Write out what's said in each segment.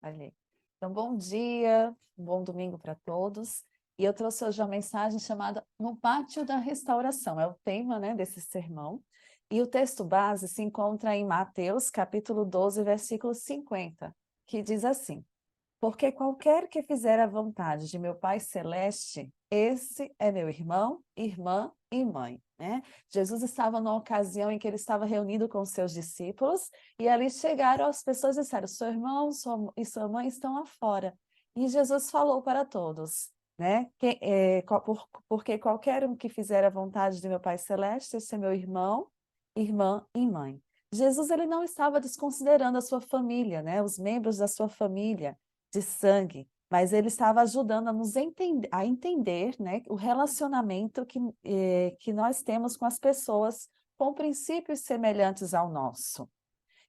Ali. Então, bom dia, um bom domingo para todos. E eu trouxe hoje uma mensagem chamada No Pátio da Restauração, é o tema, né, desse sermão. E o texto base se encontra em Mateus, capítulo 12, versículo 50, que diz assim: Porque qualquer que fizer a vontade de meu Pai Celeste, esse é meu irmão, irmã e mãe, né? Jesus estava numa ocasião em que ele estava reunido com os seus discípulos e ali chegaram as pessoas e disseram, seu irmão e sua mãe estão lá fora. E Jesus falou para todos, né? Porque qualquer um que fizer a vontade de meu Pai Celeste, esse é meu irmão, irmã e mãe. Jesus ele não estava desconsiderando a sua família, né? Os membros da sua família de sangue, mas ele estava ajudando a nos entender, né, o relacionamento que nós temos com as pessoas com princípios semelhantes ao nosso.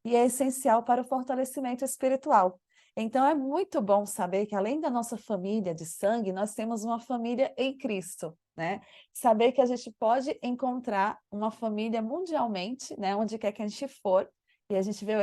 E é essencial para o fortalecimento espiritual. Então, é muito bom saber que, além da nossa família de sangue, nós temos uma família em Cristo, né? Saber que a gente pode encontrar uma família mundialmente, né, onde quer que a gente for, e a gente viu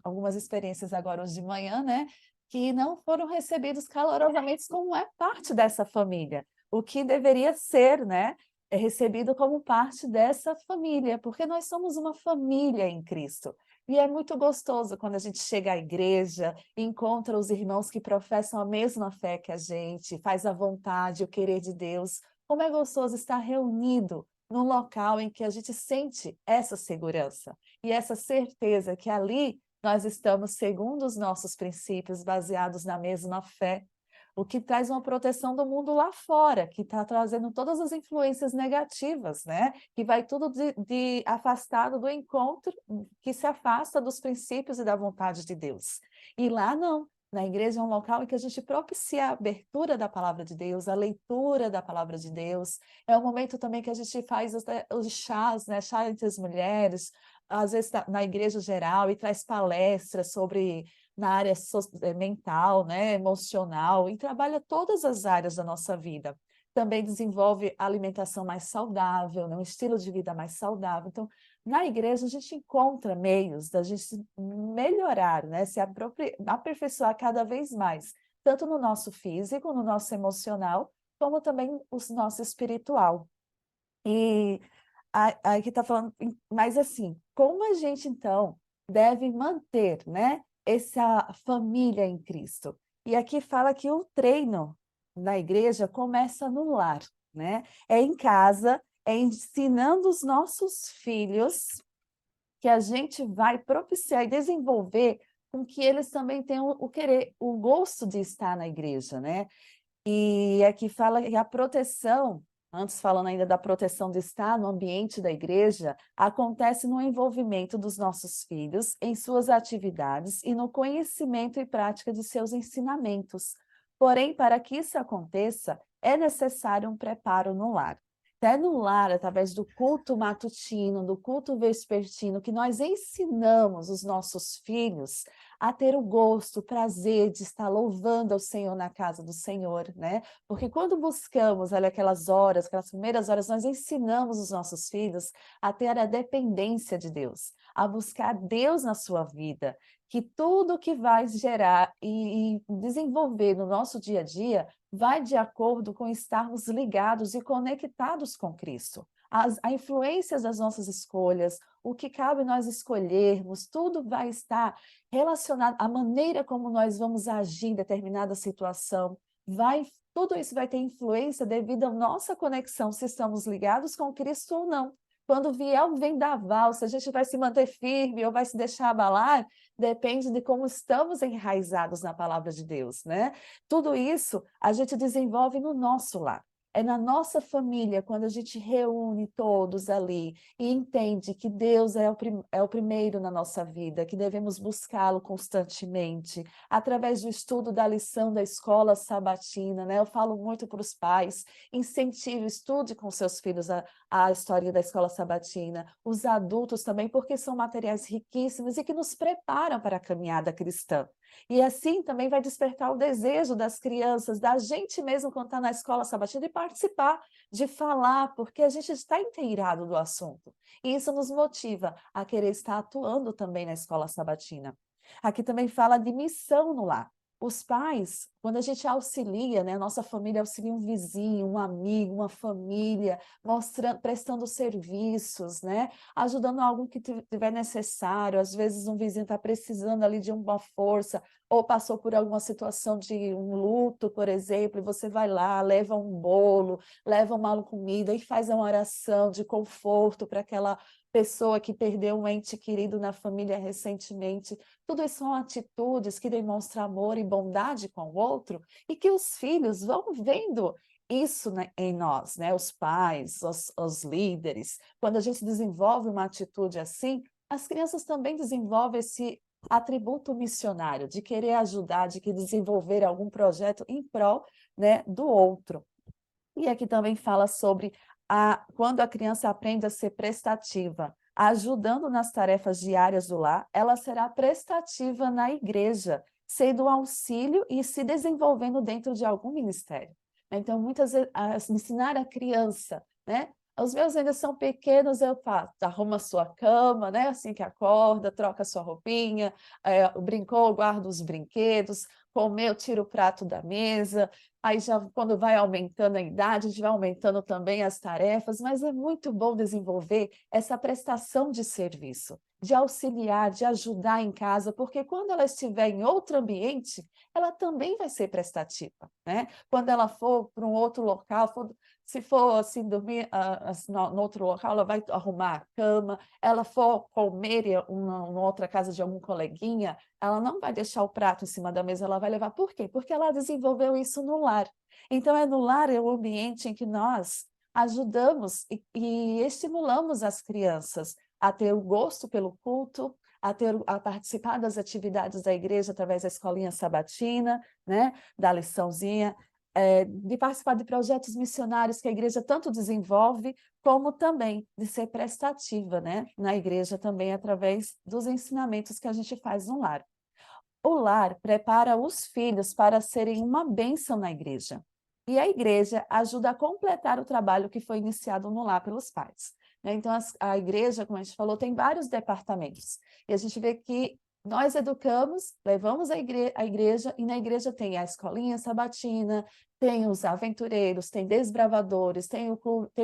algumas experiências agora hoje de manhã, né, que não foram recebidos calorosamente como é parte dessa família, o que deveria ser, né, é recebido como parte dessa família, porque nós somos uma família em Cristo. E é muito gostoso quando a gente chega à igreja e encontra os irmãos que professam a mesma fé que a gente, faz a vontade, o querer de Deus. Como é gostoso estar reunido num local em que a gente sente essa segurança e essa certeza que ali nós estamos segundo os nossos princípios, baseados na mesma fé, o que traz uma proteção do mundo lá fora, que está trazendo todas as influências negativas, né? Que vai tudo de afastado do encontro, que se afasta dos princípios e da vontade de Deus. E lá não. Na igreja é um local em que a gente propicia a abertura da palavra de Deus, a leitura da palavra de Deus. É um momento também que a gente faz os chás, né? Chá entre as mulheres, às vezes na igreja geral, e traz palestras sobre na área mental, né, emocional, e trabalha todas as áreas da nossa vida. Também desenvolve alimentação mais saudável, né, um estilo de vida mais saudável. Então, na igreja, a gente encontra meios da gente melhorar, né, se aperfeiçoar cada vez mais, tanto no nosso físico, no nosso emocional, como também o nosso espiritual. E aqui está falando, mas assim, como a gente então deve manter, né, essa família em Cristo? E aqui fala que o treino na igreja começa no lar, né? É em casa, é ensinando os nossos filhos que a gente vai propiciar e desenvolver com que eles também tenham o querer, o gosto de estar na igreja, né? E aqui fala que a proteção, antes falando ainda da proteção de estar no ambiente da igreja, acontece no envolvimento dos nossos filhos em suas atividades e no conhecimento e prática de seus ensinamentos. Porém, para que isso aconteça, é necessário um preparo no lar. É no lar, através do culto matutino, do culto vespertino, que nós ensinamos os nossos filhos a ter o gosto, o prazer de estar louvando ao Senhor na casa do Senhor, né? Porque quando buscamos ali aquelas horas, aquelas primeiras horas, nós ensinamos os nossos filhos a ter a dependência de Deus, a buscar Deus na sua vida, que tudo que vai gerar e desenvolver no nosso dia a dia vai de acordo com estarmos ligados e conectados com Cristo. A influência das nossas escolhas, o que cabe nós escolhermos, tudo vai estar relacionado à maneira como nós vamos agir em determinada situação. Tudo isso vai ter influência devido à nossa conexão, se estamos ligados com Cristo ou não. Quando vier um vendaval, se a gente vai se manter firme ou vai se deixar abalar, depende de como estamos enraizados na palavra de Deus, né? Tudo isso a gente desenvolve no nosso lar. É na nossa família, quando a gente reúne todos ali e entende que Deus é o primeiro na nossa vida, que devemos buscá-lo constantemente, através do estudo da lição da escola sabatina, né? Eu falo muito para os pais, incentive, estude com seus filhos a história da escola sabatina, os adultos também, porque são materiais riquíssimos e que nos preparam para a caminhada cristã. E assim também vai despertar o desejo das crianças, da gente mesmo quando está na escola sabatina, de participar, de falar, porque a gente está inteirado do assunto. E isso nos motiva a querer estar atuando também na escola sabatina. Aqui também fala de missão no lar. Os pais, quando a gente auxilia, né, nossa família auxilia um vizinho, um amigo, uma família, mostrando, prestando serviços, né, ajudando algo que tiver necessário. Às vezes um vizinho está precisando ali de uma força, ou passou por alguma situação de um luto, por exemplo, e você vai lá, leva um bolo, leva uma comida e faz uma oração de conforto para aquela pessoa que perdeu um ente querido na família recentemente. Tudo isso são atitudes que demonstram amor e bondade com o outro e que os filhos vão vendo isso, né, em nós, né? Os pais, os líderes. Quando a gente desenvolve uma atitude assim, as crianças também desenvolvem esse atributo missionário, de querer ajudar, de que desenvolver algum projeto em prol, né, do outro. E aqui também fala sobre quando a criança aprende a ser prestativa, ajudando nas tarefas diárias do lar, ela será prestativa na igreja, sendo um auxílio e se desenvolvendo dentro de algum ministério. Então, muitas vezes, ensinar a criança, né? Os meus ainda são pequenos, eu faço, arruma a sua cama, né? Assim que acorda, troca a sua roupinha, brincou, guarda os brinquedos, comeu, tira o prato da mesa. Aí já quando vai aumentando a idade, a gente vai aumentando também as tarefas, mas é muito bom desenvolver essa prestação de serviço, de auxiliar, de ajudar em casa, porque quando ela estiver em outro ambiente, ela também vai ser prestativa, né? Quando ela for para um outro local, se for assim dormir no outro local, ela vai arrumar a cama, ela for comer em uma outra casa de algum coleguinha, ela não vai deixar o prato em cima da mesa, ela vai levar. Por quê? Porque ela desenvolveu isso no lar. Então, no lar é o ambiente em que nós ajudamos e estimulamos as crianças a ter o gosto pelo culto, a participar das atividades da igreja através da escolinha sabatina, né, da liçãozinha, de participar de projetos missionários que a igreja tanto desenvolve, como também de ser prestativa, né, na igreja também através dos ensinamentos que a gente faz no lar. O lar prepara os filhos para serem uma bênção na igreja. E a igreja ajuda a completar o trabalho que foi iniciado no lar pelos pais, né? Então, a igreja, como a gente falou, tem vários departamentos. E a gente vê que nós educamos, levamos a igreja, e na igreja tem a escolinha sabatina, tem os aventureiros, tem desbravadores, tem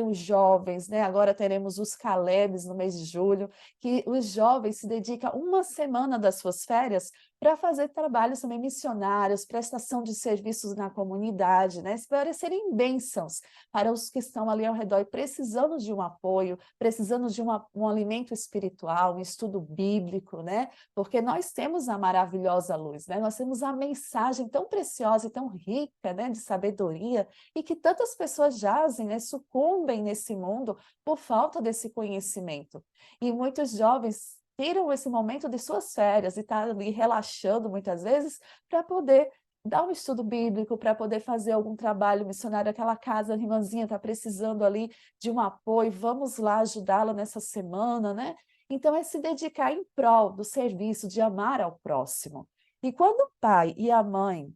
os jovens, né? Agora teremos os Calebs no mês de julho, que os jovens se dedicam uma semana das suas férias para fazer trabalhos também missionários, prestação de serviços na comunidade, né? Para serem bênçãos para os que estão ali ao redor e precisando de um apoio, precisando de um alimento espiritual, um estudo bíblico, né? Porque nós temos a maravilhosa luz, né? Nós temos a mensagem tão preciosa e tão rica, né, de sabedoria, e que tantas pessoas jazem, né, sucumbem nesse mundo por falta desse conhecimento. E muitos jovens tiram esse momento de suas férias e estão ali relaxando muitas vezes para poder dar um estudo bíblico, para poder fazer algum trabalho missionário. Aquela casa, a irmãzinha está precisando ali de um apoio, vamos lá ajudá-la nessa semana, né? Então, é se dedicar em prol do serviço, de amar ao próximo. E quando o pai e a mãe,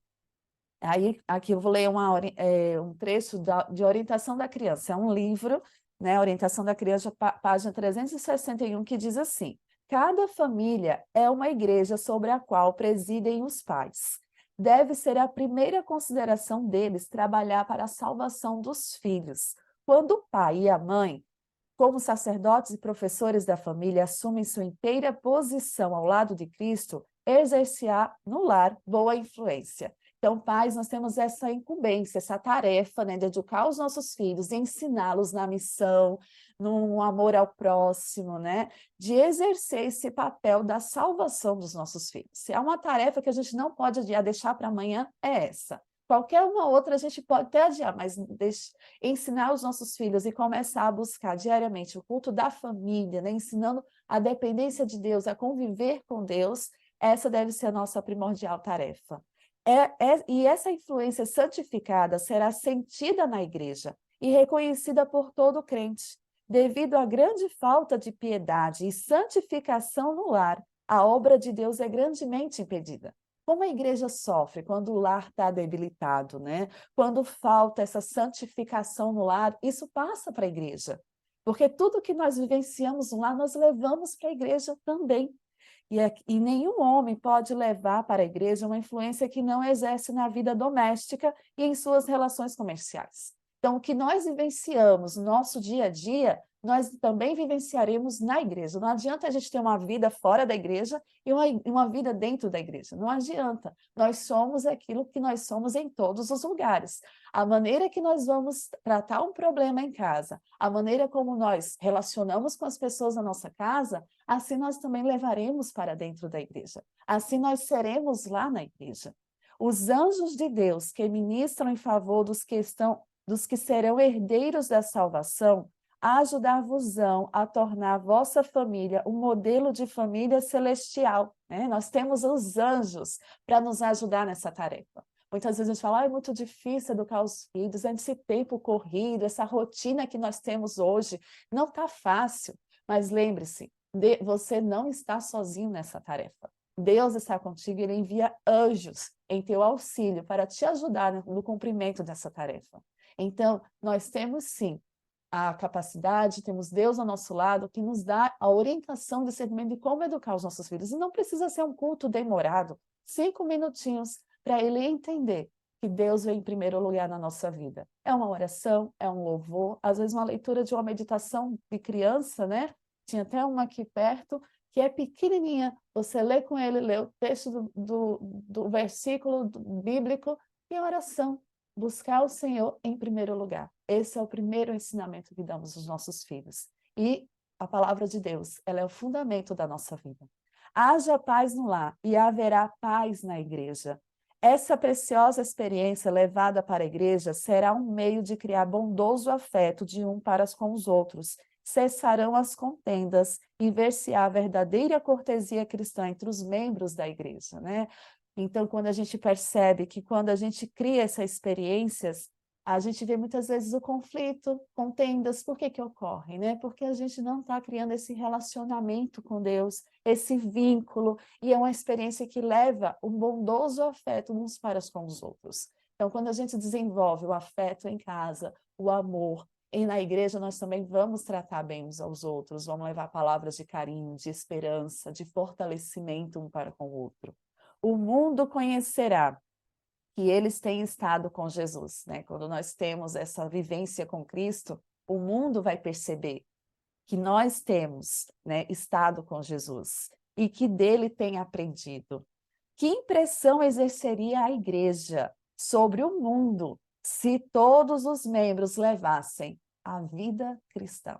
aí aqui eu vou ler um trecho de Orientação da Criança, é um livro, né, Orientação da Criança, página 361, que diz assim: cada família é uma igreja sobre a qual presidem os pais. Deve ser a primeira consideração deles trabalhar para a salvação dos filhos. Quando o pai e a mãe, como sacerdotes e professores da família, assumem sua inteira posição ao lado de Cristo, exercerá no lar boa influência. Então, pais, nós temos essa incumbência, essa tarefa, né, de educar os nossos filhos, de ensiná-los na missão, no amor ao próximo, né, de exercer esse papel da salvação dos nossos filhos. Se há uma tarefa que a gente não pode adiar, deixar para amanhã, é essa. Qualquer uma outra a gente pode até adiar, mas ensinar os nossos filhos e começar a buscar diariamente o culto da família, né, ensinando a dependência de Deus, a conviver com Deus, essa deve ser a nossa primordial tarefa. E essa influência santificada será sentida na igreja e reconhecida por todo crente. Devido à grande falta de piedade e santificação no lar, a obra de Deus é grandemente impedida. Como a igreja sofre quando o lar está debilitado, né? Quando falta essa santificação no lar, isso passa para a igreja. Porque tudo que nós vivenciamos no lar, nós levamos para a igreja também. E nenhum homem pode levar para a igreja uma influência que não exerce na vida doméstica e em suas relações comerciais. Então, o que nós vivenciamos no nosso dia a dia, nós também vivenciaremos na igreja. Não adianta a gente ter uma vida fora da igreja e uma vida dentro da igreja. Não adianta. Nós somos aquilo que nós somos em todos os lugares. A maneira que nós vamos tratar um problema em casa, a maneira como nós relacionamos com as pessoas na nossa casa, assim nós também levaremos para dentro da igreja. Assim nós seremos lá na igreja. Os anjos de Deus que ministram em favor dos que serão herdeiros da salvação, ajudar-vos-ão a tornar a vossa família um modelo de família celestial, né? Nós temos os anjos para nos ajudar nessa tarefa. Muitas vezes a gente fala, é muito difícil educar os filhos, esse tempo corrido, essa rotina que nós temos hoje, não está fácil. Mas lembre-se, você não está sozinho nessa tarefa. Deus está contigo e Ele envia anjos em teu auxílio para te ajudar no cumprimento dessa tarefa. Então, nós temos sim a capacidade, temos Deus ao nosso lado, que nos dá a orientação, discernimento de como educar os nossos filhos. E não precisa ser um culto demorado, 5 minutinhos, para ele entender que Deus vem em primeiro lugar na nossa vida. É uma oração, é um louvor, às vezes uma leitura de uma meditação de criança, né? Tinha até uma aqui perto, que é pequenininha, você lê com ele, lê o texto do versículo bíblico e a oração. Buscar o Senhor em primeiro lugar. Esse é o primeiro ensinamento que damos aos nossos filhos. E a palavra de Deus, ela é o fundamento da nossa vida. Haja paz no lar e haverá paz na igreja. Essa preciosa experiência levada para a igreja será um meio de criar bondoso afeto de um para com os outros. Cessarão as contendas e ver-se-á a verdadeira cortesia cristã entre os membros da igreja, né? Então, quando a gente percebe que quando a gente cria essas experiências, a gente vê muitas vezes o conflito, contendas, por que que ocorrem, né? Porque a gente não está criando esse relacionamento com Deus, esse vínculo, e é uma experiência que leva um bondoso afeto uns para com os outros. Então, quando a gente desenvolve o afeto em casa, o amor, e na igreja nós também vamos tratar bem uns aos outros, vamos levar palavras de carinho, de esperança, de fortalecimento um para com o outro. O mundo conhecerá que eles têm estado com Jesus, né? Quando nós temos essa vivência com Cristo, o mundo vai perceber que nós temos, né, estado com Jesus e que dele tem aprendido. Que impressão exerceria a igreja sobre o mundo se todos os membros levassem a vida cristã?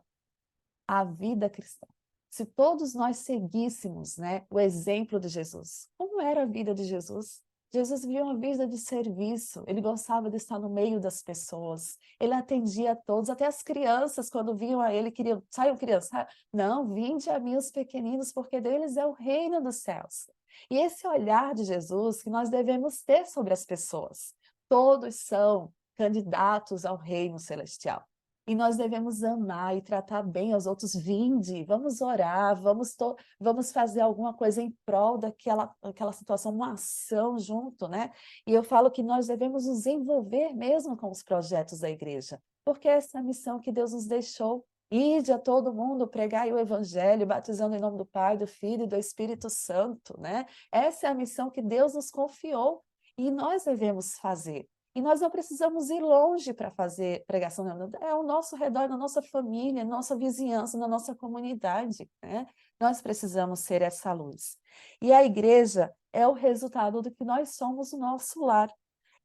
A vida cristã. Se todos nós seguíssemos, né, o exemplo de Jesus, como era a vida de Jesus? Jesus vivia uma vida de serviço, ele gostava de estar no meio das pessoas, ele atendia a todos, até as crianças, quando vinham a ele, queriam, saiam crianças, não, vinde a mim os pequeninos, porque deles é o reino dos céus. E esse olhar de Jesus que nós devemos ter sobre as pessoas, todos são candidatos ao reino celestial. E nós devemos amar e tratar bem aos outros. Vinde, vamos orar, vamos fazer alguma coisa em prol daquela situação, uma ação junto, né? E eu falo que nós devemos nos envolver mesmo com os projetos da igreja, porque essa é a missão que Deus nos deixou. Ide a todo mundo, pregai o evangelho, batizando em nome do Pai, do Filho e do Espírito Santo, né? Essa é a missão que Deus nos confiou e nós devemos fazer. E nós não precisamos ir longe para fazer pregação, é ao nosso redor, na nossa família, na nossa vizinhança, na nossa comunidade, né? Nós precisamos ser essa luz. E a igreja é o resultado do que nós somos no nosso lar.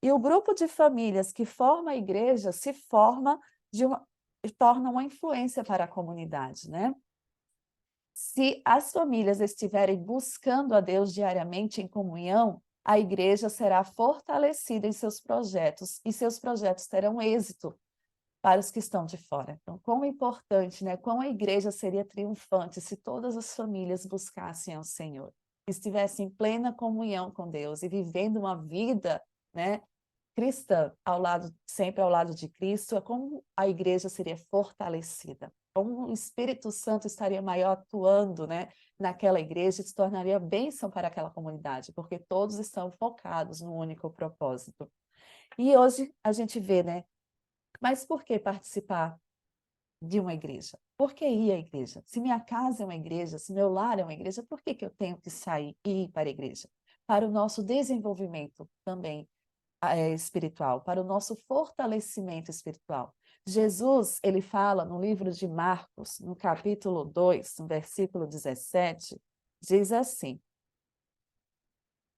E o grupo de famílias que forma a igreja se forma torna uma influência para a comunidade, né? Se as famílias estiverem buscando a Deus diariamente em comunhão, a igreja será fortalecida em seus projetos e seus projetos terão êxito para os que estão de fora. Então, quão importante, né? Quão a igreja seria triunfante se todas as famílias buscassem ao Senhor, estivessem em plena comunhão com Deus e vivendo uma vida, né, cristã, sempre ao lado de Cristo, é como a igreja seria fortalecida, como o Espírito Santo estaria maior atuando, né, naquela igreja e se tornaria bênção para aquela comunidade, porque todos estão focados no único propósito. E hoje a gente vê, né, mas por que participar de uma igreja? Por que ir à igreja? Se minha casa é uma igreja, se meu lar é uma igreja, por que que eu tenho que sair e ir para a igreja? Para o nosso desenvolvimento também espiritual, para o nosso fortalecimento espiritual. Jesus, ele fala no livro de Marcos, no capítulo 2, no versículo 17, diz assim: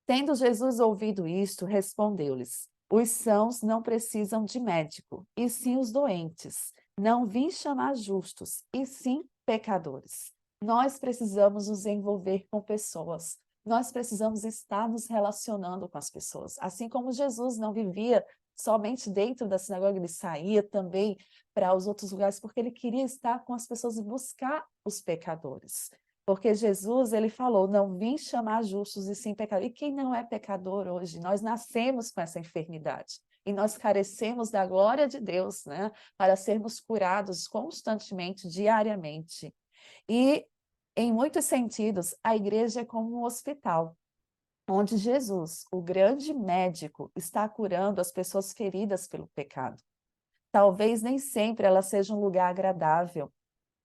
Tendo Jesus ouvido isto, respondeu-lhes: Os sãos não precisam de médico, e sim os doentes. Não vim chamar justos, e sim pecadores. Nós precisamos nos envolver com pessoas. Nós precisamos estar nos relacionando com as pessoas. Assim como Jesus não vivia somente dentro da sinagoga, ele saía também para os outros lugares, porque ele queria estar com as pessoas e buscar os pecadores. Porque Jesus, ele falou, não vim chamar justos e sim pecadores. E quem não é pecador hoje? Nós nascemos com essa enfermidade. E nós carecemos da glória de Deus, né? Para sermos curados constantemente, diariamente. E, em muitos sentidos, a igreja é como um hospital, onde Jesus, o grande médico, está curando as pessoas feridas pelo pecado. Talvez nem sempre ela seja um lugar agradável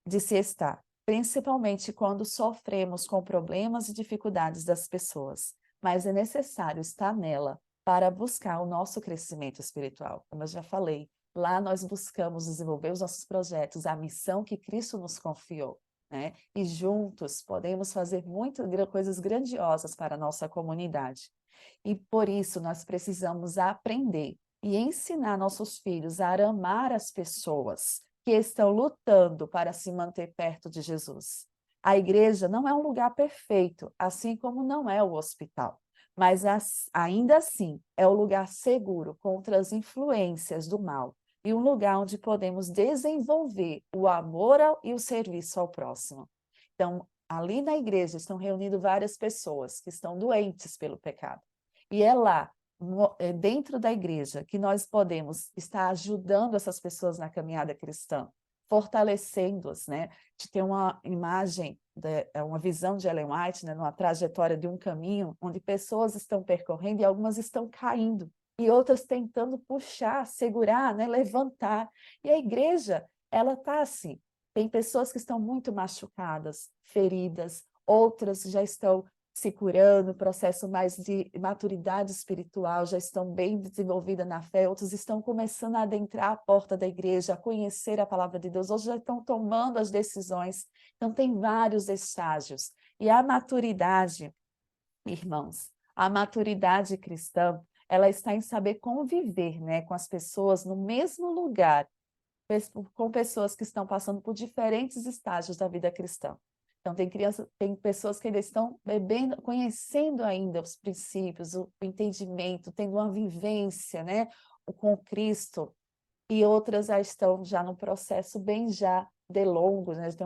de se estar, principalmente quando sofremos com problemas e dificuldades das pessoas, mas é necessário estar nela para buscar o nosso crescimento espiritual. Como eu já falei, lá nós buscamos desenvolver os nossos projetos, a missão que Cristo nos confiou, né? E juntos podemos fazer muitas coisas grandiosas para a nossa comunidade. E por isso nós precisamos aprender e ensinar nossos filhos a amar as pessoas que estão lutando para se manter perto de Jesus. A igreja não é um lugar perfeito, assim como não é o hospital, mas ainda assim é um lugar seguro contra as influências do mal e um lugar onde podemos desenvolver o amor e o serviço ao próximo. Então, ali na igreja estão reunidas várias pessoas que estão doentes pelo pecado. E é lá, dentro da igreja, que nós podemos estar ajudando essas pessoas na caminhada cristã, fortalecendo-as, né? De ter uma imagem, uma visão de Ellen White, né? Numa trajetória de um caminho onde pessoas estão percorrendo e algumas estão caindo, e outras tentando puxar, segurar, né? Levantar. E a igreja, ela está assim, tem pessoas que estão muito machucadas, feridas, outras já estão se curando, processo mais de maturidade espiritual, já estão bem desenvolvidas na fé, outros estão começando a adentrar a porta da igreja, a conhecer a palavra de Deus, outros já estão tomando as decisões. Então, tem vários estágios. E a maturidade, irmãos, a maturidade cristã, ela está em saber conviver, né, com as pessoas no mesmo lugar, com pessoas que estão passando por diferentes estágios da vida cristã. Então, tem pessoas que ainda estão bebendo, conhecendo ainda os princípios, o entendimento, tendo uma vivência, né, com Cristo, e outras já estão no processo bem já de longo, né, tem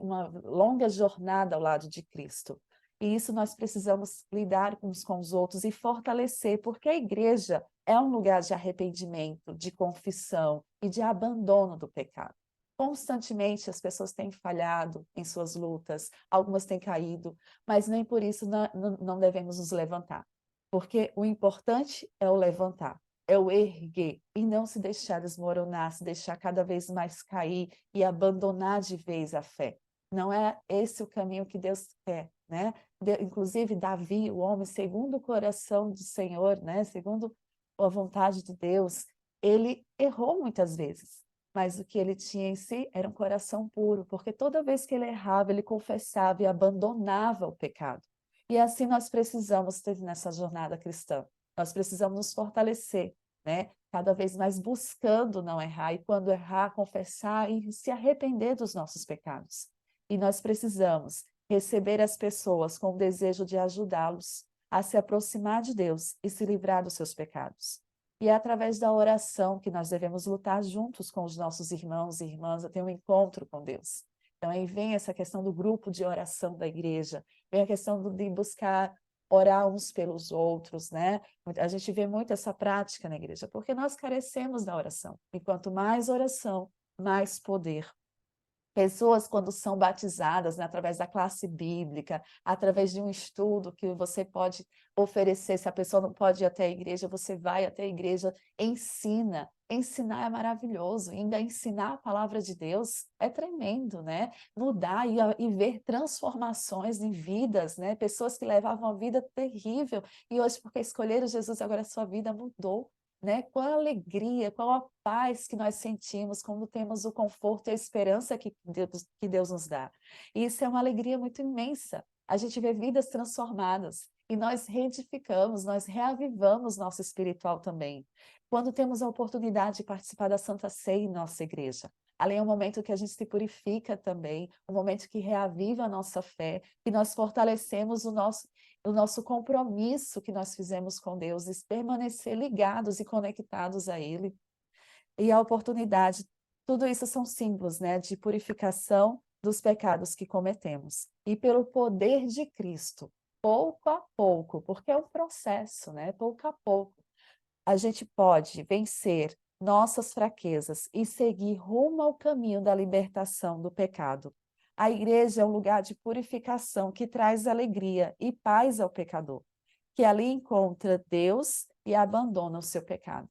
uma longa jornada ao lado de Cristo. E isso nós precisamos lidar uns com os outros e fortalecer, porque a igreja é um lugar de arrependimento, de confissão e de abandono do pecado. Constantemente as pessoas têm falhado em suas lutas, algumas têm caído, mas nem por isso não devemos nos levantar, porque o importante é o levantar, é o erguer e não se deixar desmoronar, se deixar cada vez mais cair e abandonar de vez a fé. Não é esse o caminho que Deus quer, né? Inclusive Davi, o homem segundo o coração do Senhor, né? Segundo a vontade de Deus, ele errou muitas vezes, mas o que ele tinha em si era um coração puro, porque toda vez que ele errava, ele confessava e abandonava o pecado. E assim nós precisamos ter nessa jornada cristã. Nós precisamos nos fortalecer, né? Cada vez mais buscando não errar, e quando errar, confessar e se arrepender dos nossos pecados. E nós precisamos receber as pessoas com o desejo de ajudá-los a se aproximar de Deus e se livrar dos seus pecados. E é através da oração que nós devemos lutar juntos com os nossos irmãos e irmãs a ter um encontro com Deus. Então aí vem essa questão do grupo de oração da igreja, vem a questão de buscar orar uns pelos outros, né? A gente vê muito essa prática na igreja, porque nós carecemos da oração. E quanto mais oração, mais poder. Pessoas, quando são batizadas, né, através da classe bíblica, através de um estudo que você pode oferecer, se a pessoa não pode ir até a igreja, você vai até a igreja, ensina. Ensinar é maravilhoso, e ainda ensinar a palavra de Deus é tremendo, né? Mudar e ver transformações em vidas, né? Pessoas que levavam uma vida terrível, e hoje, porque escolheram Jesus, agora a sua vida mudou. Né? Qual a alegria, qual a paz que nós sentimos quando temos o conforto e a esperança que Deus nos dá. E isso é uma alegria muito imensa. A gente vê vidas transformadas e nós reedificamos, nós reavivamos nosso espiritual também. Quando temos a oportunidade de participar da Santa Ceia em nossa igreja, ali é um momento que a gente se purifica também, um momento que reaviva a nossa fé, que nós fortalecemos o nosso compromisso que nós fizemos com Deus, e permanecer ligados e conectados a Ele. E a oportunidade, tudo isso são símbolos, né, de purificação dos pecados que cometemos. E pelo poder de Cristo, pouco a pouco, porque é um processo, né, pouco a pouco, a gente pode vencer nossas fraquezas e seguir rumo ao caminho da libertação do pecado. A igreja é um lugar de purificação que traz alegria e paz ao pecador, que ali encontra Deus e abandona o seu pecado.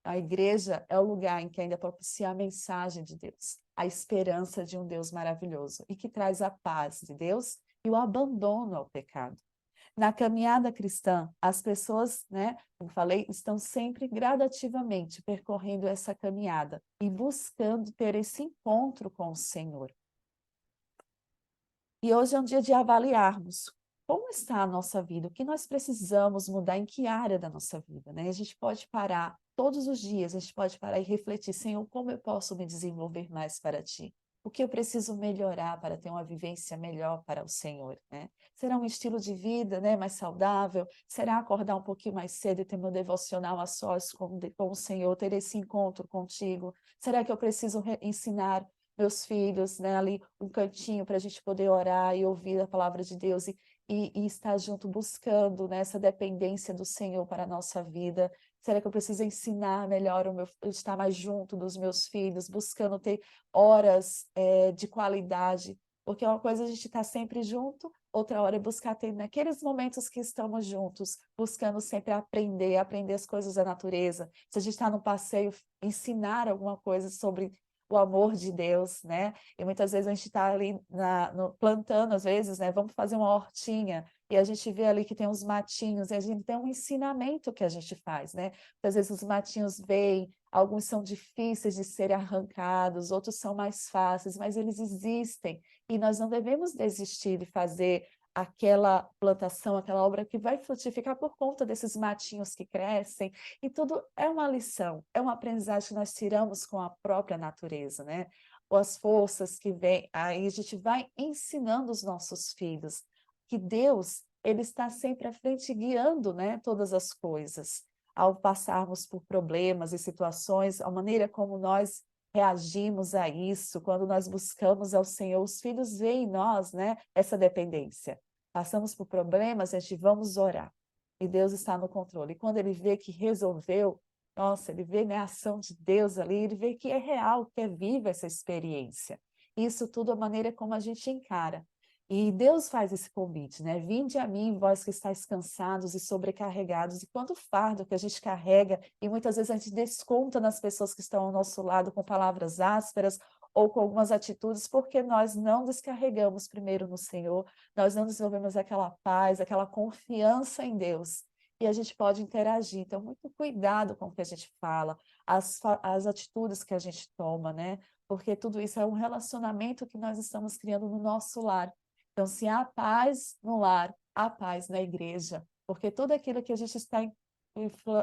A igreja é o lugar em que ainda propicia a mensagem de Deus, a esperança de um Deus maravilhoso e que traz a paz de Deus e o abandono ao pecado. Na caminhada cristã, as pessoas, né, como falei, estão sempre gradativamente percorrendo essa caminhada e buscando ter esse encontro com o Senhor. E hoje é um dia de avaliarmos como está a nossa vida, o que nós precisamos mudar, em que área da nossa vida, né? A gente pode parar todos os dias, a gente pode parar e refletir, Senhor, como eu posso me desenvolver mais para Ti? O que eu preciso melhorar para ter uma vivência melhor para o Senhor, né? Será um estilo de vida, né, mais saudável? Será acordar um pouquinho mais cedo e ter meu devocional a sós com o Senhor, ter esse encontro contigo? Será que eu preciso ensinar meus filhos, né, ali um cantinho para a gente poder orar e ouvir a palavra de Deus e estar junto buscando, né, essa dependência do Senhor para a nossa vida? Será que eu preciso ensinar melhor estar mais junto dos meus filhos, buscando ter horas de qualidade? Porque uma coisa é a gente estar sempre junto, outra hora é buscar ter naqueles momentos que estamos juntos, buscando sempre aprender as coisas da natureza. Se a gente está no passeio, ensinar alguma coisa sobre o amor de Deus, né? E muitas vezes a gente está ali plantando, às vezes, né? Vamos fazer uma hortinha e a gente vê ali que tem uns matinhos e a gente tem um ensinamento que a gente faz, né? Às vezes os matinhos vêm, alguns são difíceis de serem arrancados, outros são mais fáceis, mas eles existem e nós não devemos desistir de fazer aquela plantação, aquela obra que vai frutificar por conta desses matinhos que crescem, e tudo é uma lição, é uma aprendizagem que nós tiramos com a própria natureza, né? Ou as forças que vêm, aí a gente vai ensinando os nossos filhos que Deus, ele está sempre à frente guiando, né, todas as coisas. Ao passarmos por problemas e situações, a maneira como nós reagimos a isso, quando nós buscamos ao Senhor, os filhos veem em nós, né, essa dependência. Passamos por problemas, a gente vamos orar. E Deus está no controle. E quando ele vê que resolveu, nossa, ele vê, né, a ação de Deus ali, ele vê que é real, que é viva essa experiência. Isso tudo é a maneira como a gente encara. E Deus faz esse convite, né? Vinde a mim, vós que estáis cansados e sobrecarregados. E quanto fardo que a gente carrega, e muitas vezes a gente desconta nas pessoas que estão ao nosso lado com palavras ásperas ou com algumas atitudes, porque nós não descarregamos primeiro no Senhor, nós não desenvolvemos aquela paz, aquela confiança em Deus. E a gente pode interagir. Então, muito cuidado com o que a gente fala, as atitudes que a gente toma, né? Porque tudo isso é um relacionamento que nós estamos criando no nosso lar. Então, se há paz no lar, há paz na igreja, porque tudo aquilo que a gente está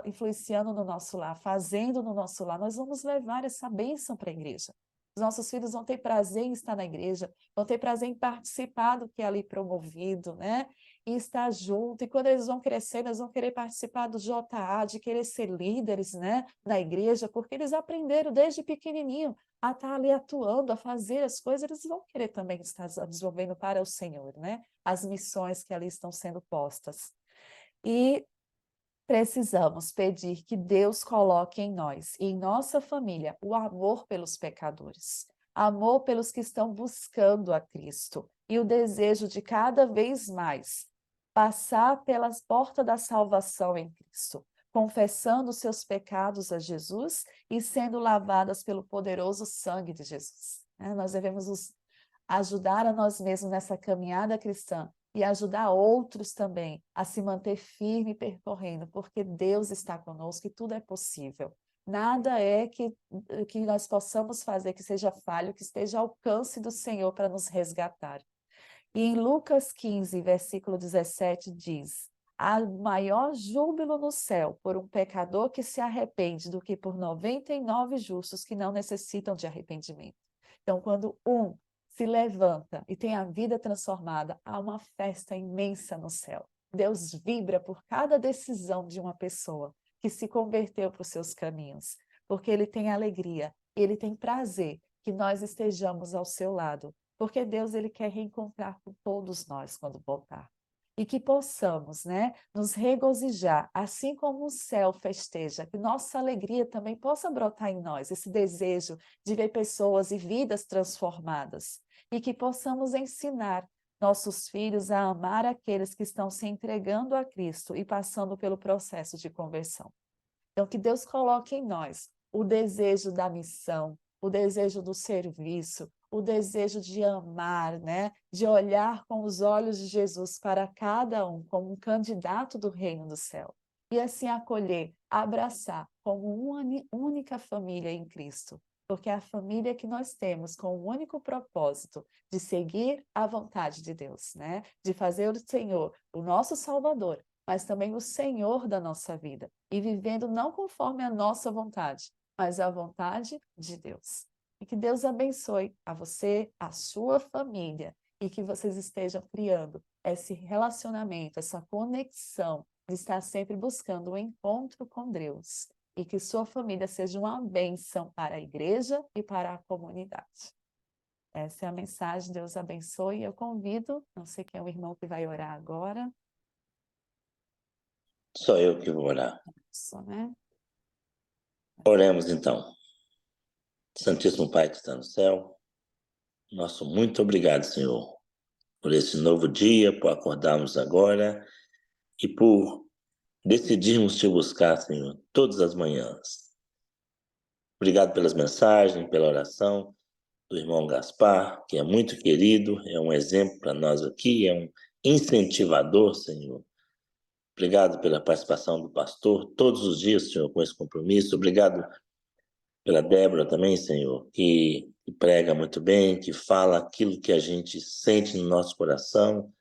influenciando no nosso lar, fazendo no nosso lar, nós vamos levar essa bênção para a igreja. Os nossos filhos vão ter prazer em estar na igreja, vão ter prazer em participar do que é ali promovido, né? E estar junto. E quando eles vão crescer, eles vão querer participar do JA, de querer ser líderes, né, na igreja, porque eles aprenderam desde pequenininho a estar ali atuando, a fazer as coisas, eles vão querer também estar desenvolvendo para o Senhor, né? As missões que ali estão sendo postas. E precisamos pedir que Deus coloque em nós e em nossa família o amor pelos pecadores. amor pelos que estão buscando a Cristo e o desejo de cada vez mais passar pelas portas da salvação em Cristo, confessando seus pecados a Jesus e sendo lavadas pelo poderoso sangue de Jesus. Nós devemos nos ajudar a nós mesmos nessa caminhada cristã e ajudar outros também a se manter firme percorrendo, porque Deus está conosco e tudo é possível. Nada é que nós possamos fazer que seja falho, que esteja ao alcance do Senhor para nos resgatar. E em Lucas 15, versículo 17, diz: há maior júbilo no céu por um pecador que se arrepende do que por 99 justos que não necessitam de arrependimento. Então, quando um se levanta e tem a vida transformada, há uma festa imensa no céu. Deus vibra por cada decisão de uma pessoa que se converteu para os seus caminhos, porque Ele tem alegria, Ele tem prazer que nós estejamos ao seu lado, porque Deus Ele quer reencontrar com todos nós quando voltar. E que possamos, nos regozijar, assim como o céu festeja, que nossa alegria também possa brotar em nós, esse desejo de ver pessoas e vidas transformadas. E que possamos ensinar nossos filhos a amar aqueles que estão se entregando a Cristo e passando pelo processo de conversão. Então, que Deus coloque em nós o desejo da missão, o desejo do serviço, o desejo de amar, de olhar com os olhos de Jesus para cada um como um candidato do reino do céu. E assim acolher, abraçar como uma única família em Cristo. Porque é a família que nós temos com o único propósito de seguir a vontade de Deus, de fazer o Senhor o nosso Salvador, mas também o Senhor da nossa vida. E vivendo não conforme a nossa vontade, mas a vontade de Deus. E que Deus abençoe a você, a sua família, e que vocês estejam criando esse relacionamento, essa conexão de estar sempre buscando o encontro com Deus. E que sua família seja uma bênção para a igreja e para a comunidade. Essa é a mensagem, Deus abençoe. Eu convido, não sei quem é o irmão que vai orar agora. Sou eu que vou orar. Isso, Oremos então. Santíssimo Pai que está no céu, nosso muito obrigado, Senhor, por esse novo dia, por acordarmos agora e por decidirmos te buscar, Senhor, todas as manhãs. Obrigado pelas mensagens, pela oração do irmão Gaspar, que é muito querido, é um exemplo para nós aqui, é um incentivador, Senhor. Obrigado pela participação do pastor todos os dias, Senhor, com esse compromisso. Obrigado pela Débora também, Senhor, que prega muito bem, que fala aquilo que a gente sente no nosso coração,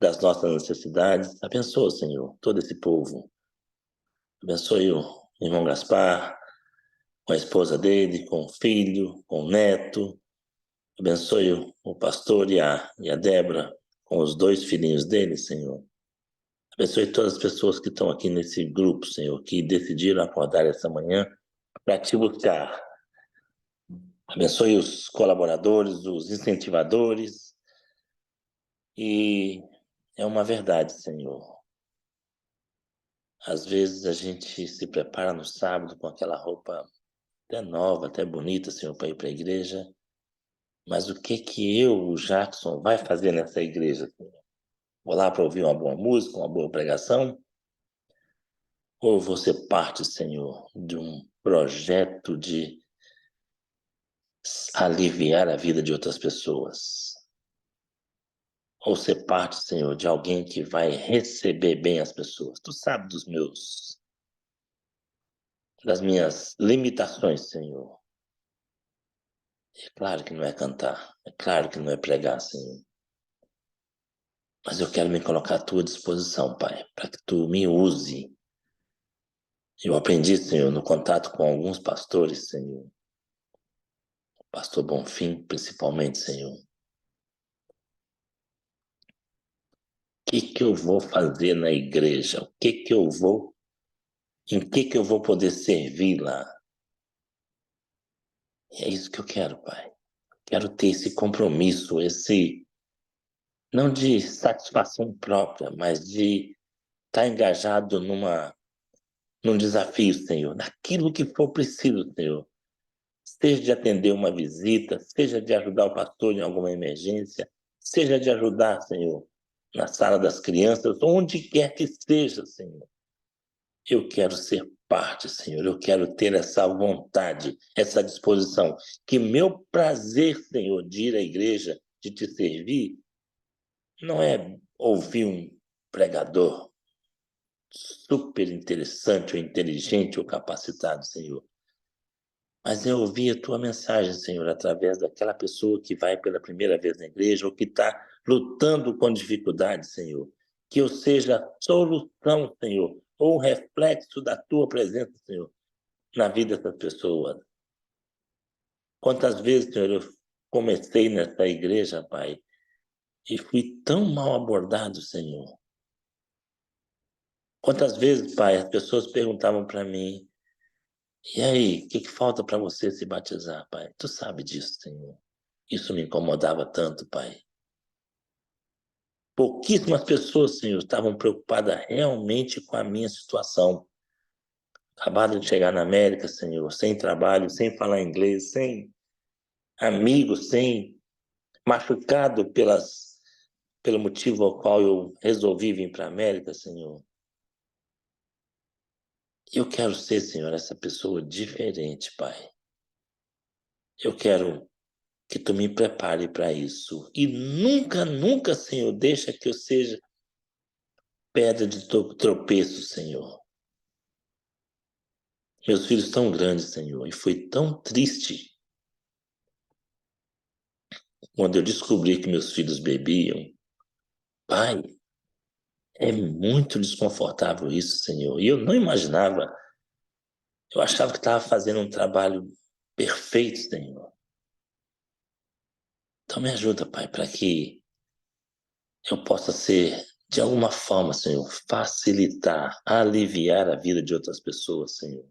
das nossas necessidades. Abençoa, Senhor, todo esse povo. Abençoe o irmão Gaspar, com a esposa dele, com o filho, com o neto. Abençoe o pastor e a Débora, com os 2 filhinhos dele, Senhor. Abençoe todas as pessoas que estão aqui nesse grupo, Senhor, que decidiram acordar essa manhã para te buscar. Abençoe os colaboradores, os incentivadores. E é uma verdade, Senhor. Às vezes a gente se prepara no sábado com aquela roupa até nova, até bonita, Senhor, para ir para a igreja. Mas o que eu, o Jackson, vai fazer nessa igreja, Senhor? Vou lá para ouvir uma boa música, uma boa pregação? Ou vou ser parte, Senhor, de um projeto de aliviar a vida de outras pessoas? Ou ser parte, Senhor, de alguém que vai receber bem as pessoas? Tu sabe das minhas limitações, Senhor. É claro que não é cantar, é claro que não é pregar, Senhor. Mas eu quero me colocar à tua disposição, Pai, para que tu me use. Eu aprendi, Senhor, no contato com alguns pastores, Senhor. Pastor Bonfim, principalmente, Senhor. O que eu vou fazer na igreja? Em que eu vou poder servir lá? E é isso que eu quero, Pai. Quero ter esse compromisso, não de satisfação própria, mas de estar engajado num desafio, Senhor, naquilo que for preciso, Senhor. seja de atender uma visita, seja de ajudar o pastor em alguma emergência, seja de ajudar, Senhor, na sala das crianças, onde quer que seja, Senhor. Eu quero ser parte, Senhor, eu quero ter essa vontade, essa disposição. Que meu prazer, Senhor, de ir à igreja, de te servir, não é ouvir um pregador super interessante, ou inteligente, ou capacitado, Senhor. Mas é ouvir a tua mensagem, Senhor, através daquela pessoa que vai pela primeira vez na igreja, ou que está lutando com dificuldade, Senhor. Que eu seja solução, Senhor, ou um reflexo da tua presença, Senhor, na vida dessas pessoas. Quantas vezes, Senhor, eu comecei nessa igreja, Pai, e fui tão mal abordado, Senhor. Quantas vezes, Pai, as pessoas perguntavam para mim: e aí, o que falta para você se batizar, Pai? Tu sabe disso, Senhor. Isso me incomodava tanto, Pai. Pouquíssimas pessoas, Senhor, estavam preocupadas realmente com a minha situação. Acabado de chegar na América, Senhor, sem trabalho, sem falar inglês, sem amigos, sem machucado pelo motivo ao qual eu resolvi vir para a América, Senhor. Eu quero ser, Senhor, essa pessoa diferente, Pai. Eu quero que tu me prepare para isso. E nunca, nunca, Senhor, deixa que eu seja pedra de tropeço, Senhor. Meus filhos tão grandes, Senhor, e foi tão triste quando eu descobri que meus filhos bebiam. Pai, é muito desconfortável isso, Senhor. E eu não imaginava. Eu achava que estava fazendo um trabalho perfeito, Senhor. Então me ajuda, Pai, para que eu possa ser, de alguma forma, Senhor, facilitar, aliviar a vida de outras pessoas, Senhor.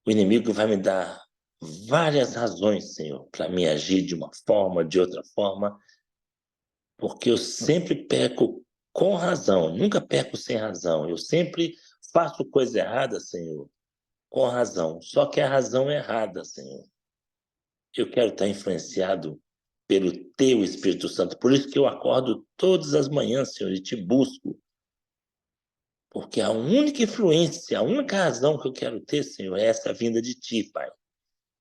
O inimigo vai me dar várias razões, Senhor, para me agir de uma forma, de outra forma, porque eu sempre peco com razão, nunca peco sem razão. Eu sempre faço coisa errada, Senhor, com razão. Só que a razão é errada, Senhor. Eu quero estar influenciado pelo Teu Espírito Santo. Por isso que eu acordo todas as manhãs, Senhor, e te busco. Porque a única influência, a única razão que eu quero ter, Senhor, é essa vinda de Ti, Pai.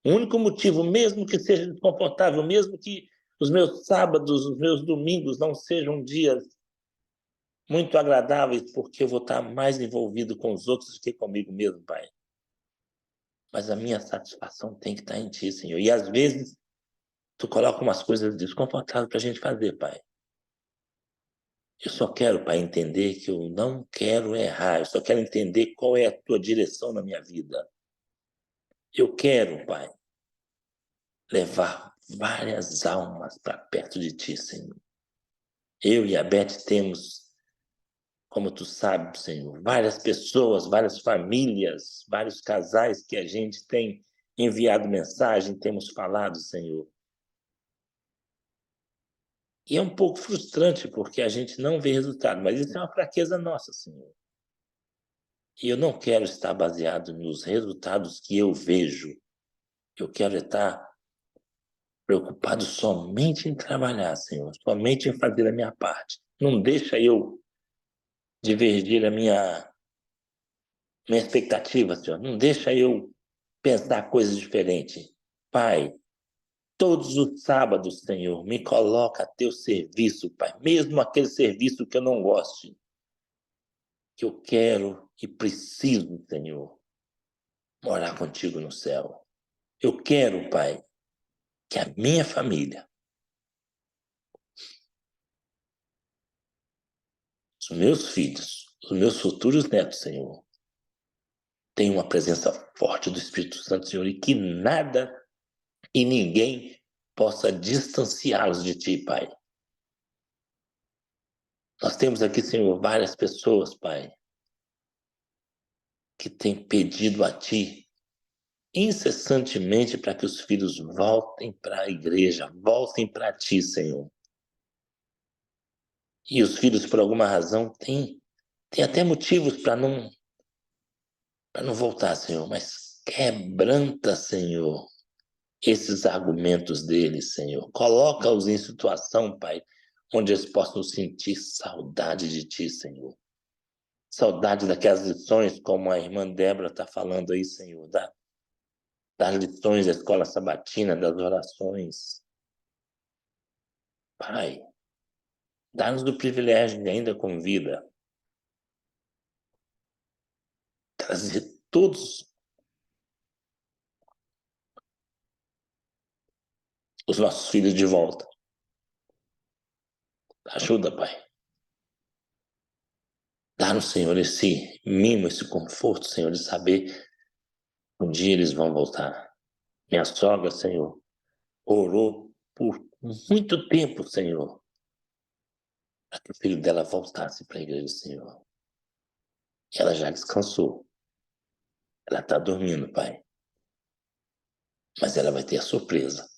O único motivo, mesmo que seja desconfortável, mesmo que os meus sábados, os meus domingos não sejam dias muito agradáveis, porque eu vou estar mais envolvido com os outros do que comigo mesmo, Pai. Mas a minha satisfação tem que estar em Ti, Senhor. E às vezes, Tu coloca umas coisas desconfortáveis para a gente fazer, Pai. Eu só quero, Pai, entender que eu não quero errar. Eu só quero entender qual é a Tua direção na minha vida. Eu quero, Pai, levar várias almas para perto de Ti, Senhor. Eu e a Beth temos, como Tu sabes, Senhor, várias pessoas, várias famílias, vários casais que a gente tem enviado mensagem, temos falado, Senhor. E é um pouco frustrante porque a gente não vê resultado, mas isso é uma fraqueza nossa, Senhor. E eu não quero estar baseado nos resultados que eu vejo. Eu quero estar preocupado somente em trabalhar, Senhor, somente em fazer a minha parte. Não deixa eu divergir a minha expectativa, Senhor. Não deixa eu pensar coisas diferentes. Pai, todos os sábados, Senhor, me coloca a teu serviço, Pai, mesmo aquele serviço que eu não goste, que eu quero e preciso, Senhor, morar contigo no céu. Eu quero, Pai, que a minha família, os meus filhos, os meus futuros netos, Senhor, tenham uma presença forte do Espírito Santo, Senhor, e que nada e ninguém possa distanciá-los de Ti, Pai. Nós temos aqui, Senhor, várias pessoas, Pai, que têm pedido a Ti incessantemente para que os filhos voltem para a igreja, voltem para Ti, Senhor. E os filhos, por alguma razão, têm até motivos para não voltar, Senhor, mas Quebranta, Senhor, esses argumentos deles, Senhor. Coloca-os em situação, Pai, onde eles possam sentir saudade de Ti, Senhor. Saudade daquelas lições, como a irmã Débora está falando aí, Senhor, das lições da escola sabatina, das orações. Pai, dá-nos o privilégio de ainda com vida trazer todos os nossos filhos de volta. Ajuda, Pai. Dá-nos, Senhor, esse mimo, esse conforto, Senhor, de saber que um dia eles vão voltar. Minha sogra, Senhor, orou por muito tempo, Senhor, para que o filho dela voltasse para a igreja, Senhor. Ela já descansou. Ela está dormindo, Pai. Mas ela vai ter a surpresa.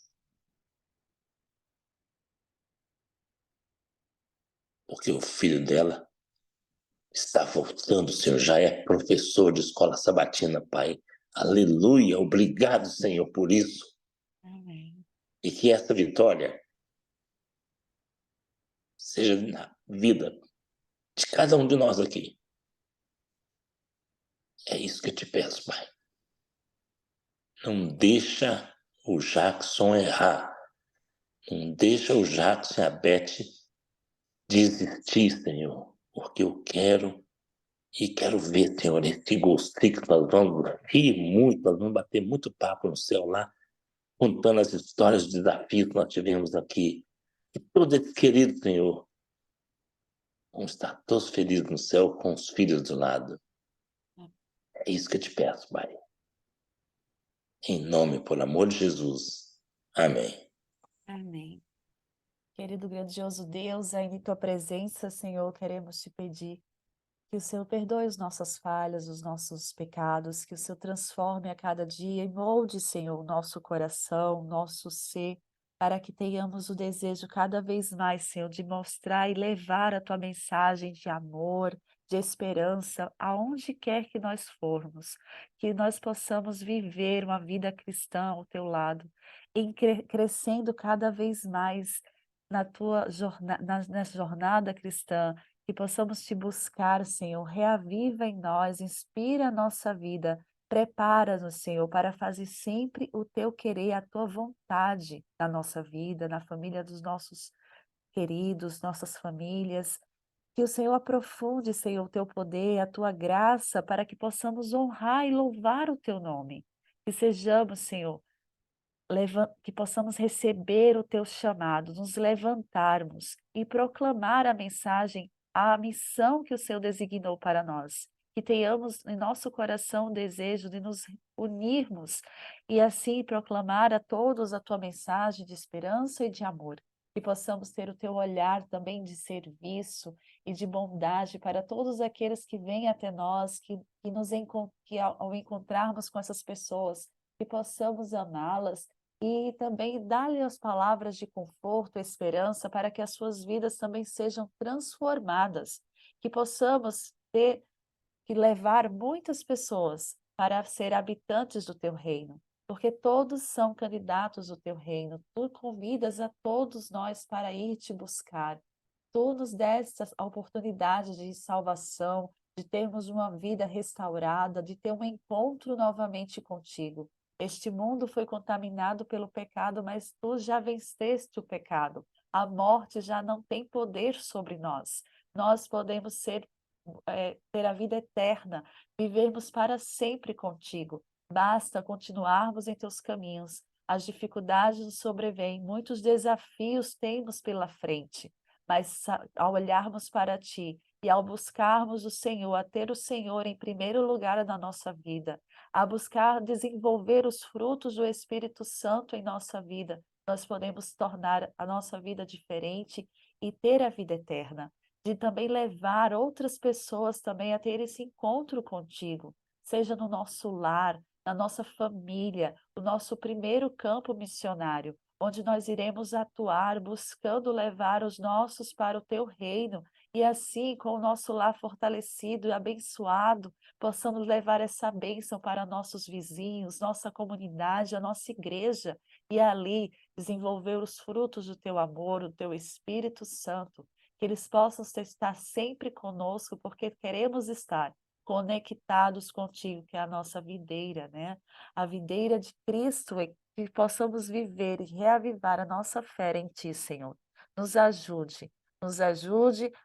Porque o filho dela está voltando, Senhor. Já é professor de escola sabatina, Pai. Aleluia. Obrigado, Senhor, por isso. Amém. E que essa vitória seja na vida de cada um de nós aqui. É isso que eu te peço, Pai. Não deixa o Jackson errar. Não deixa o Jackson e a Beth desistir, Senhor. Porque eu quero ver, Senhor, esse gostei que nós vamos rir muito, nós vamos bater muito papo no céu lá, contando as histórias de desafios que nós tivemos aqui. E todos esses queridos, Senhor, vão estar todos felizes no céu com os filhos do lado. É isso que eu te peço, Pai. Em nome, por amor de Jesus. Amém. Amém. Querido grandioso Deus, aí em tua presença, Senhor, queremos te pedir que o Senhor perdoe as nossas falhas, os nossos pecados, que o Senhor transforme a cada dia e molde, Senhor, o nosso coração, o nosso ser, para que tenhamos o desejo cada vez mais, Senhor, de mostrar e levar a tua mensagem de amor, de esperança, aonde quer que nós formos, que nós possamos viver uma vida cristã ao teu lado, crescendo cada vez mais na tua nessa jornada cristã, que possamos te buscar, Senhor, reaviva em nós, inspira a nossa vida, prepara-nos, Senhor, para fazer sempre o teu querer, a tua vontade na nossa vida, na família dos nossos queridos, nossas famílias. Que o Senhor aprofunde, Senhor, o teu poder, a tua graça, para que possamos honrar e louvar o teu nome. Que sejamos, Senhor, que possamos receber o teu chamado, nos levantarmos e proclamar a mensagem, a missão que o Senhor designou para nós. Que tenhamos em nosso coração o desejo de nos unirmos e assim proclamar a todos a tua mensagem de esperança e de amor. Que possamos ter o teu olhar também de serviço e de bondade para todos aqueles que vêm até nós, que ao encontrarmos com essas pessoas, que possamos amá-las e também dar-lhe as palavras de conforto, esperança, para que as suas vidas também sejam transformadas, que possamos ter que levar muitas pessoas para ser habitantes do teu reino, porque todos são candidatos do teu reino. Tu convidas a todos nós para ir te buscar. Tu nos deste a oportunidade de salvação, de termos uma vida restaurada, de ter um encontro novamente contigo. Este mundo foi contaminado pelo pecado, mas tu já venceste o pecado. A morte já não tem poder sobre nós. Nós podemos ter a vida eterna, vivermos para sempre contigo. Basta continuarmos em teus caminhos. As dificuldades nos sobrevêm, muitos desafios temos pela frente, mas ao olharmos para ti e ao buscarmos o Senhor, a ter o Senhor em primeiro lugar na nossa vida, a buscar desenvolver os frutos do Espírito Santo em nossa vida, nós podemos tornar a nossa vida diferente e ter a vida eterna. De também levar outras pessoas também a ter esse encontro contigo, seja no nosso lar, na nossa família, o nosso primeiro campo missionário, onde nós iremos atuar buscando levar os nossos para o teu reino, e assim, com o nosso lar fortalecido e abençoado, possamos levar essa bênção para nossos vizinhos, nossa comunidade, a nossa igreja, e ali desenvolver os frutos do teu amor, do teu Espírito Santo, que eles possam estar sempre conosco, porque queremos estar conectados contigo, que é a nossa videira, né? A videira de Cristo, e que possamos viver e reavivar a nossa fé em ti, Senhor. Nos ajude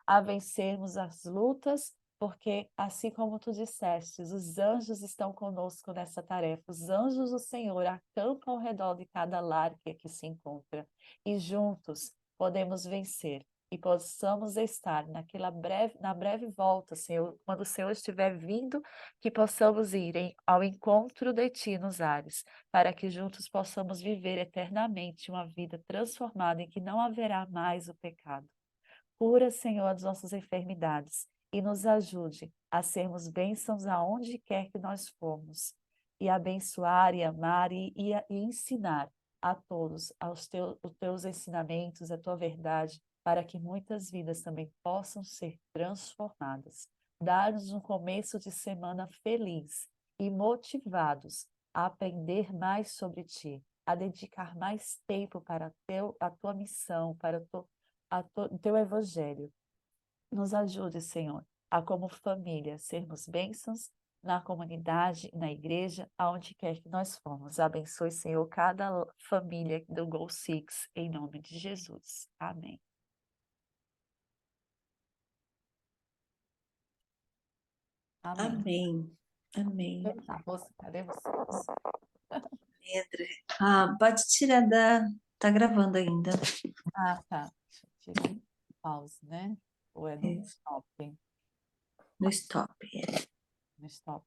a vencermos as lutas, porque assim como tu disseste, os anjos estão conosco nessa tarefa. Os anjos do Senhor acampam ao redor de cada lar que aqui se encontra. E juntos podemos vencer e possamos estar na breve volta, Senhor, quando o Senhor estiver vindo, que possamos ir ao encontro de Ti nos ares, para que juntos possamos viver eternamente uma vida transformada em que não haverá mais o pecado. Cura, Senhor, as nossas enfermidades e nos ajude a sermos bênçãos aonde quer que nós formos, e abençoar, e amar, e ensinar a todos os teus ensinamentos, a tua verdade, para que muitas vidas também possam ser transformadas. Dá-nos um começo de semana feliz e motivados a aprender mais sobre Ti, a dedicar mais tempo para a tua missão, para o teu evangelho. Nos ajude, Senhor, a como família sermos bênçãos na comunidade, na igreja, aonde quer que nós formos. Abençoe, Senhor, cada família do Go Six, em nome de Jesus. Amém. Amém. Amém. Amém. Tá, moça, cadê você? André. Ah, pode tirar da... Tá gravando ainda. Ah, tá. Deixa eu tirar pause, né? Ou é no stop? No stop. No stop.